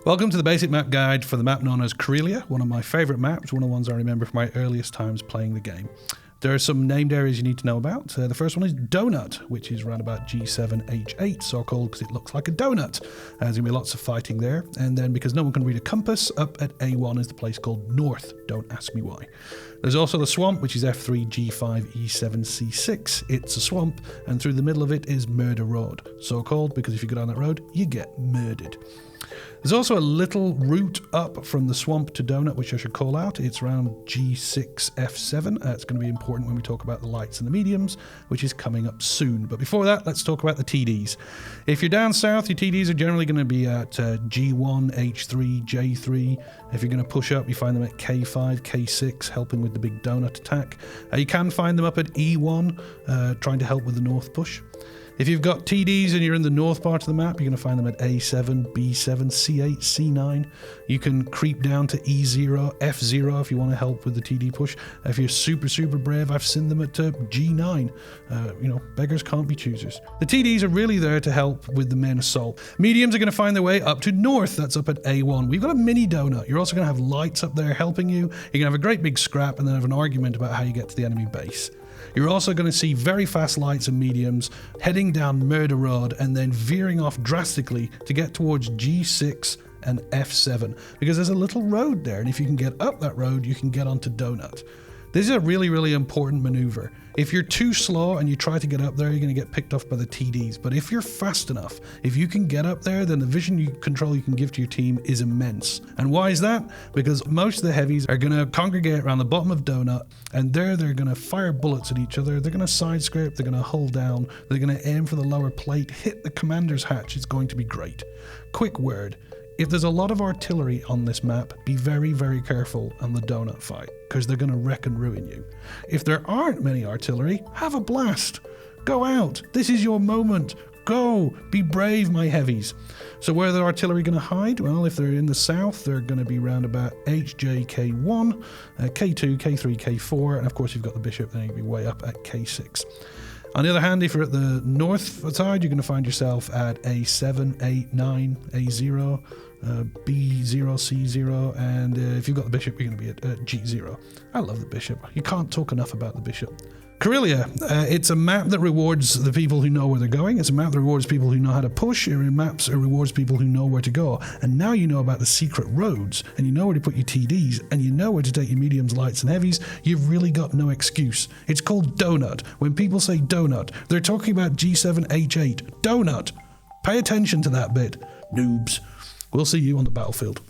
Welcome to the basic map guide for the map known as Karelia, one of my favourite maps, one of the ones I remember from my earliest times playing the game. There are some named areas you need to know about. The first one is Donut, which is around about G7H8, so called because it looks like a donut. There's going to be lots of fighting there. And then because no one can read a compass, up at A1 is the place called North. Don't ask me why. There's also the swamp, which is F3G5E7C6. It's a swamp, and through the middle of it is Murder Road. So called because if you go down that road, you get murdered. There's also a little route up from the swamp to Donut, which I should call out. It's around G6F7. It's going to be important when we talk about the lights and the mediums, which is coming up soon. But before that, let's talk about the TDs. If you're down south, your TDs are generally going to be at G1, H3, J3. If you're going to push up, you find them at K5, K6, helping with the big Donut attack. You can find them up at E1, trying to help with the north push. If you've got TDs and you're in the north part of the map, you're going to find them at A7, B7, C8, C9. You can creep down to E0, F0 if you want to help with the TD push. If you're super brave, I've seen them at G9. Beggars can't be choosers. The TDs are really there to help with the main assault. Mediums are going to find their way up to north. That's up at A1. We've got a mini donut. You're also going to have lights up there helping you. You're going to have a great big scrap and then have an argument about how you get to the enemy base. You're also going to see very fast lights and mediums heading down Murder Road and then veering off drastically to get towards G6 and F7 because there's a little road there, and if you can get up that road, you can get onto Donut. This is a really important maneuver. If you're too slow and you try to get up there, you're going to get picked off by the TDs. But if you're fast enough, if you can get up there, then the vision control you can give to your team is immense. And why is that? Because most of the heavies are going to congregate around the bottom of Donut, and they're going to fire bullets at each other. They're going to side scrape, they're going to hull down, they're going to aim for the lower plate, hit the commander's hatch. It's going to be great. Quick word. If there's a lot of artillery on this map, be very careful on the Donut fight, because they're going to wreck and ruin you. If there aren't many artillery, have a blast. Go out. This is your moment. Go. Be brave, my heavies. So where are the artillery going to hide? Well, if they're in the south, they're going to be round about HJK1, K2, K3, K4, and of course you've got the bishop, then you'll be way up at K6. On the other hand, if you're at the north side, you're going to find yourself at A7, A9, A0, B0, C0, and if you've got the bishop, you're going to be at G0. I love the bishop. You can't talk enough about the bishop. Karelia, it's a map that rewards the people who know where they're going. It's a map that rewards people who know how to push. It rewards people who know where to go. And now you know about the secret roads, and you know where to put your TDs, and you know where to take your mediums, lights, and heavies. You've really got no excuse. It's called Donut. When people say Donut, they're talking about G7H8. Donut. Pay attention to that bit, noobs. We'll see you on the battlefield.